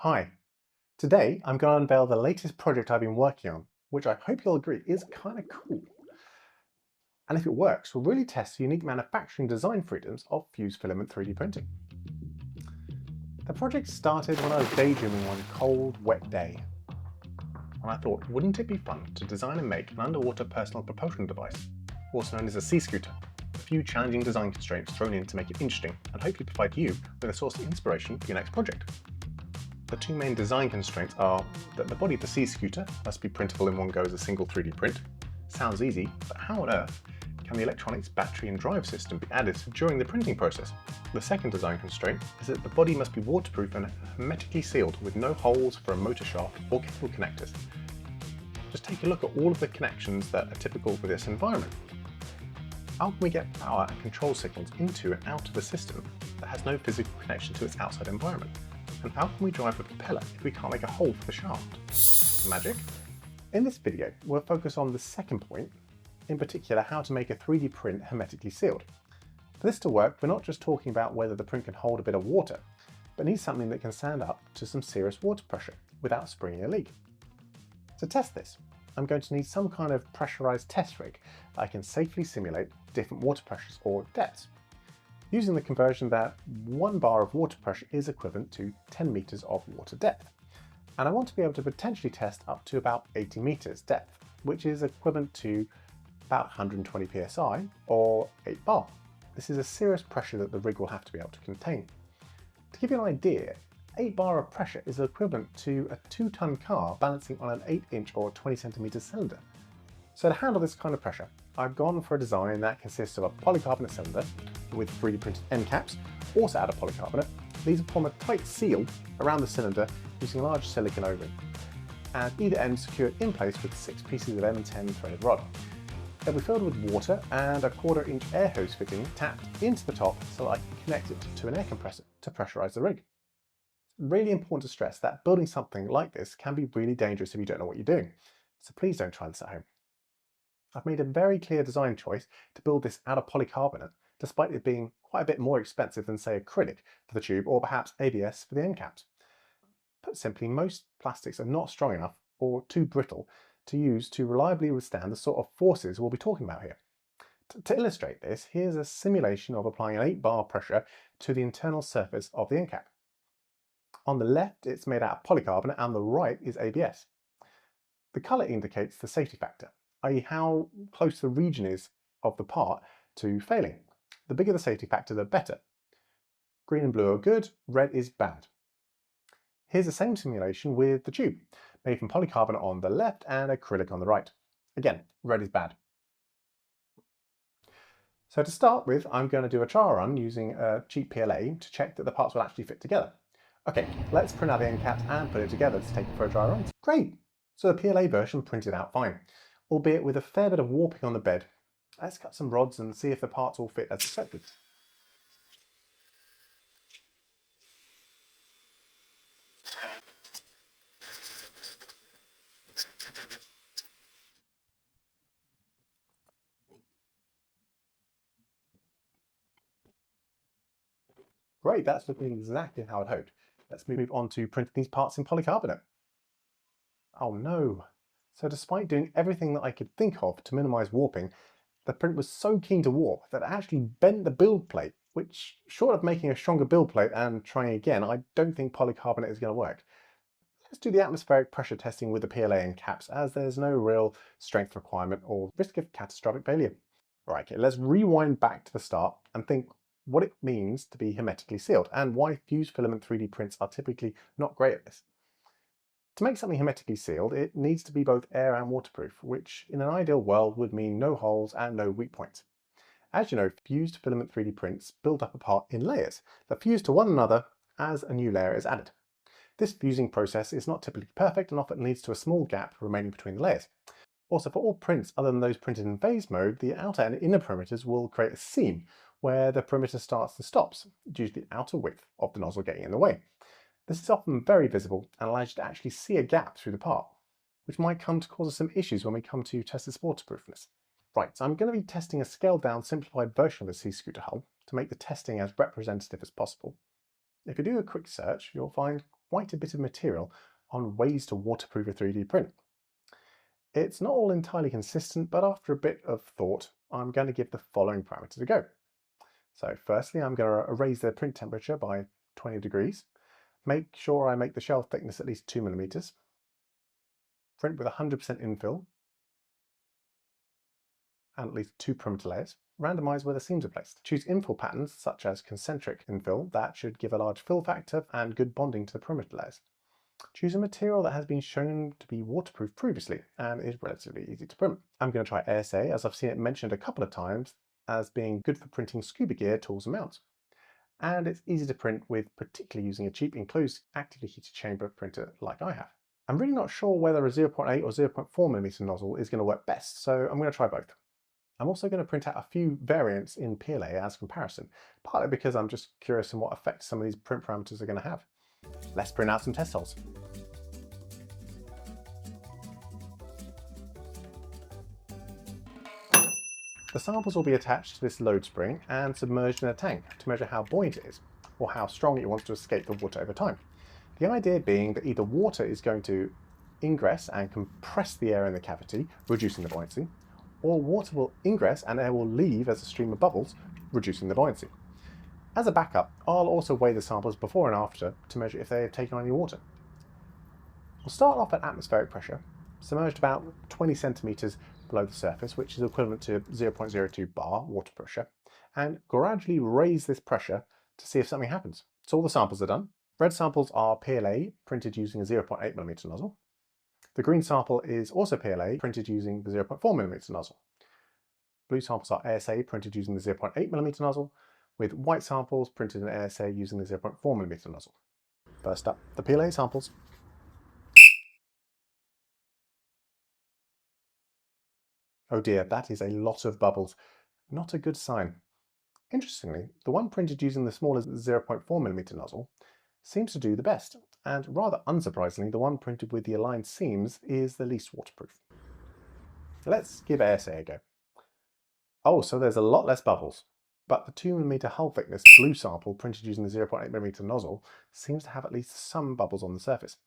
Hi, today I'm going to unveil the latest project I've been working on, which I hope you'll agree is kind of cool. And if it works, we'll really test the unique manufacturing design freedoms of fused filament 3D printing. The project started when I was daydreaming one cold, wet day, and I thought, wouldn't it be fun to design and make an underwater personal propulsion device, also known as a sea scooter? A few challenging design constraints thrown in to make it interesting and hopefully provide you with a source of inspiration for your next project. The two main design constraints are that the body of the sea scooter must be printable in one go as a single 3D print. Sounds easy, but how on earth can the electronics, battery and drive system be added during the printing process? The second design constraint is that the body must be waterproof and hermetically sealed with no holes for a motor shaft or cable connectors. Just take a look at all of the connections that are typical for this environment. How can we get power and control signals into and out of a system that has no physical connection to its outside environment? And how can we drive a propeller if we can't make a hole for the shaft? Magic? In this video, we'll focus on the second point, in particular how to make a 3D print hermetically sealed. For this to work, we're not just talking about whether the print can hold a bit of water, but needs something that can stand up to some serious water pressure without springing a leak. To test this, I'm going to need some kind of pressurized test rig that I can safely simulate different water pressures or depths, using the conversion that 1 bar of water pressure is equivalent to 10 meters of water depth. And I want to be able to potentially test up to about 80 meters depth, which is equivalent to about 120 psi or 8 bar. This is a serious pressure that the rig will have to be able to contain. To give you an idea, 8 bar of pressure is equivalent to a 2-ton car balancing on an 8-inch or 20 centimeter cylinder. So to handle this kind of pressure, I've gone for a design that consists of a polycarbonate cylinder with 3D printed end caps, also out of polycarbonate. These form a tight seal around the cylinder using a large silicone O-ring, and either end secured in place with 6 pieces of M10 threaded rod. They'll be filled with water and a 1/4 inch air hose fitting tapped into the top so that I can connect it to an air compressor to pressurize the rig. It's really important to stress that building something like this can be really dangerous if you don't know what you're doing, so please don't try this at home. I've made a very clear design choice to build this out of polycarbonate, despite it being quite a bit more expensive than, say, acrylic for the tube or perhaps ABS for the end caps. Put simply, most plastics are not strong enough or too brittle to use to reliably withstand the sort of forces we'll be talking about here. To illustrate this, here's a simulation of applying an 8 bar pressure to the internal surface of the end cap. On the left, it's made out of polycarbonate and the right is ABS. The colour indicates the safety factor, i.e. how close the region is of the part to failing. The bigger the safety factor, the better. Green and blue are good, red is bad. Here's the same simulation with the tube, made from polycarbonate on the left and acrylic on the right. Again, red is bad. So to start with, I'm going to do a trial run using a cheap PLA to check that the parts will actually fit together. Okay, let's print out the end caps and put it together to take it for a dry run. Great! So the PLA version printed out fine, albeit with a fair bit of warping on the bed. Let's cut some rods and see if the parts all fit as expected. Great, that's looking exactly how I'd hoped. Let's move on to printing these parts in polycarbonate. Oh no! So despite doing everything that I could think of to minimize warping, the print was so keen to warp that it actually bent the build plate, which, short of making a stronger build plate and trying again, I don't think polycarbonate is going to work. Let's do the atmospheric pressure testing with the PLA and caps, as there's no real strength requirement or risk of catastrophic failure. Right, okay, let's rewind back to the start and think what it means to be hermetically sealed and why fused filament 3D prints are typically not great at this. To make something hermetically sealed, it needs to be both air and waterproof, which in an ideal world would mean no holes and no weak points. As you know, fused filament 3D prints build up a part in layers that fuse to one another as a new layer is added. This fusing process is not typically perfect and often leads to a small gap remaining between the layers. Also, for all prints other than those printed in phase mode, the outer and inner perimeters will create a seam where the perimeter starts and stops due to the outer width of the nozzle getting in the way. This is often very visible and allows you to actually see a gap through the part, which might come to cause us some issues when we come to test its waterproofness. Right, so I'm going to be testing a scaled down, simplified version of the sea scooter hull to make the testing as representative as possible. If you do a quick search, you'll find quite a bit of material on ways to waterproof a 3D print. It's not all entirely consistent, but after a bit of thought, I'm going to give the following parameters a go. So firstly, I'm going to raise the print temperature by 20 degrees, make sure I make the shell thickness at least 2 millimeters, print with 100% infill, and at least 2 perimeter layers. Randomize where the seams are placed. Choose infill patterns such as concentric infill that should give a large fill factor and good bonding to the perimeter layers. Choose a material that has been shown to be waterproof previously and is relatively easy to print. I'm going to try ASA, as I've seen it mentioned a couple of times as being good for printing scuba gear, tools and mounts. And it's easy to print with, particularly using a cheap enclosed actively heated chamber printer like I have. I'm really not sure whether a 0.8 or 0.4mm nozzle is going to work best, so I'm going to try both. I'm also going to print out a few variants in PLA as comparison, partly because I'm just curious in what effect some of these print parameters are going to have. Let's print out some test holes. The samples will be attached to this load spring and submerged in a tank to measure how buoyant it is, or how strong it wants to escape the water over time. The idea being that either water is going to ingress and compress the air in the cavity, reducing the buoyancy, or water will ingress and air will leave as a stream of bubbles, reducing the buoyancy. As a backup, I'll also weigh the samples before and after to measure if they have taken on any water. We'll start off at atmospheric pressure, submerged about 20 centimeters below the surface, which is equivalent to 0.02 bar water pressure, and gradually raise this pressure to see if something happens. So all the samples are done. Red samples are PLA, printed using a 0.8mm nozzle. The green sample is also PLA, printed using the 0.4mm nozzle. Blue samples are ASA, printed using the 0.8mm nozzle, with white samples printed in ASA using the 0.4mm nozzle. First up, the PLA samples. Oh dear, that is a lot of bubbles. Not a good sign. Interestingly, the one printed using the smaller 0.4mm nozzle seems to do the best, and rather unsurprisingly, the one printed with the aligned seams is the least waterproof. Let's give ASA a go. Oh, so there's a lot less bubbles, but the 2mm hull thickness blue sample printed using the 0.8mm nozzle seems to have at least some bubbles on the surface.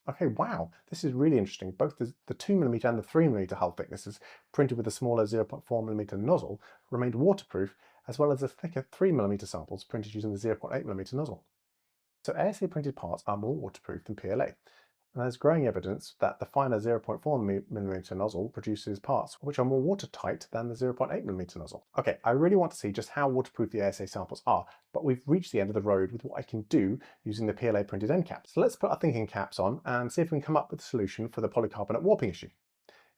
Okay, wow, this is really interesting. Both the 2mm and the 3mm hull thicknesses printed with the smaller 0.4mm nozzle remained waterproof, as well as the thicker 3mm samples printed using the 0.8mm nozzle. So ASA printed parts are more waterproof than PLA, and there's growing evidence that the finer 0.4mm nozzle produces parts which are more watertight than the 0.8mm nozzle. Okay, I really want to see just how waterproof the ASA samples are, but we've reached the end of the road with what I can do using the PLA printed end caps. So let's put our thinking caps on and see if we can come up with a solution for the polycarbonate warping issue.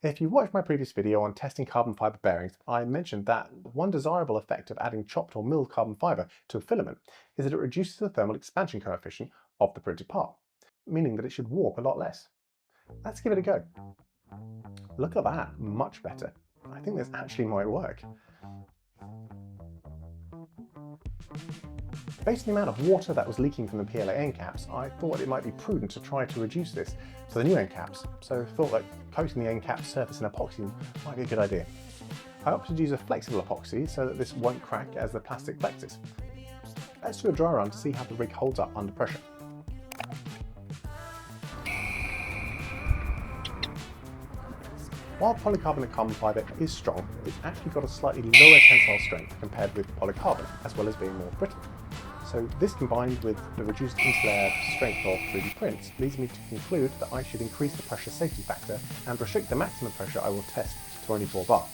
If you watched my previous video on testing carbon fibre bearings, I mentioned that one desirable effect of adding chopped or milled carbon fibre to a filament is that it reduces the thermal expansion coefficient of the printed part, meaning that it should warp a lot less. Let's give it a go. Look at that, much better. I think this actually might work. Based on the amount of water that was leaking from the PLA end caps, I thought it might be prudent to try to reduce this to the new end caps, so I thought that coating the end cap surface in epoxy might be a good idea. I opted to use a flexible epoxy so that this won't crack as the plastic flexes. Let's do a dry run to see how the rig holds up under pressure. While polycarbonate carbon fibre is strong, it's actually got a slightly lower tensile strength compared with polycarbonate, as well as being more brittle. So this combined with the reduced interlayer strength of 3D prints leads me to conclude that I should increase the pressure safety factor and restrict the maximum pressure I will test to only 4 bar.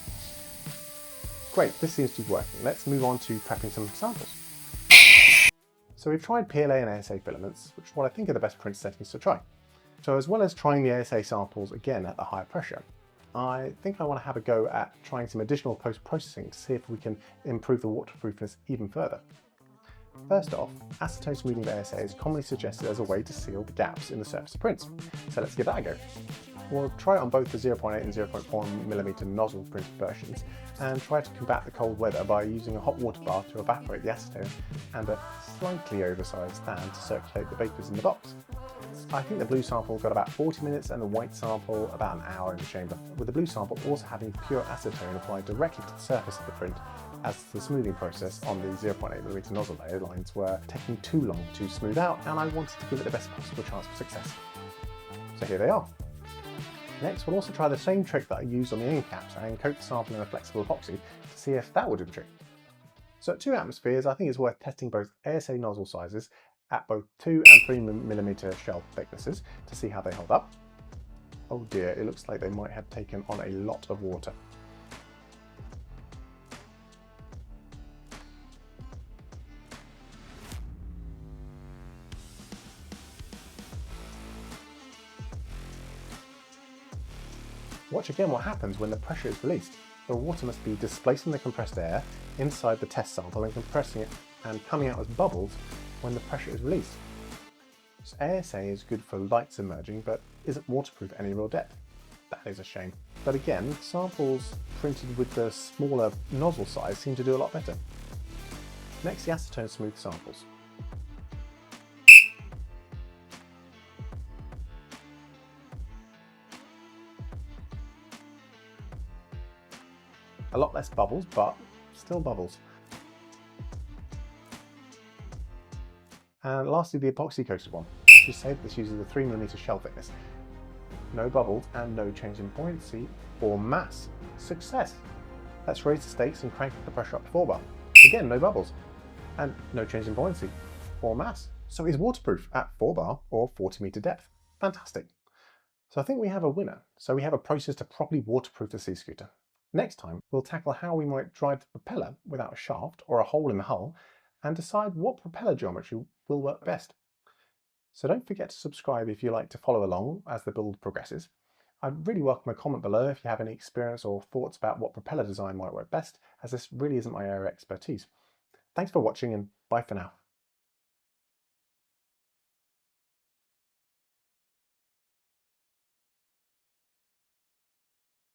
Great, this seems to be working. Let's move on to prepping some samples. So we've tried PLA and ASA filaments, which is what I think are the best print settings to try. So as well as trying the ASA samples again at the higher pressure, I think I want to have a go at trying some additional post-processing to see if we can improve the waterproofness even further. First off, acetone smoothing of ASA is commonly suggested as a way to seal the gaps in the surface of prints, so let's give that a go. We'll try it on both the 0.8 and 0.4mm nozzle printed versions and try to combat the cold weather by using a hot water bath to evaporate the acetone and a slightly oversized fan to circulate the vapours in the box. I think the blue sample got about 40 minutes and the white sample about an hour in the chamber, with the blue sample also having pure acetone applied directly to the surface of the print as the smoothing process on the 0.8mm nozzle layer lines were taking too long to smooth out, and I wanted to give it the best possible chance for success. So here they are. Next, we'll also try the same trick that I used on the end caps and coat the sample in a flexible epoxy to see if that will do the trick. So at 2 atmospheres, I think it's worth testing both ASA nozzle sizes at both 2 and 3mm shell thicknesses to see how they hold up. Oh dear, it looks like they might have taken on a lot of water. Watch again what happens when the pressure is released. The water must be displacing the compressed air inside the test sample and compressing it and coming out as bubbles when the pressure is released. So ASA is good for light submerging, but isn't waterproof at any real depth. That is a shame. But again, samples printed with the smaller nozzle size seem to do a lot better. Next, the acetone smooth samples. A lot less bubbles, but still bubbles. And lastly, the epoxy coated one. I should say this uses a 3mm shell thickness. No bubbles and no change in buoyancy or mass. Success! Let's raise the stakes and crank the pressure up to 4 bar. Again, no bubbles and no change in buoyancy or mass. So it's waterproof at 4 bar or 40 meter depth. Fantastic. So I think we have a winner. So we have a process to properly waterproof the sea scooter. Next time, we'll tackle how we might drive the propeller without a shaft or a hole in the hull and decide what propeller geometry will work best. So don't forget to subscribe if you like to follow along as the build progresses. I'd really welcome a comment below if you have any experience or thoughts about what propeller design might work best, as this really isn't my area of expertise. Thanks for watching and bye for now.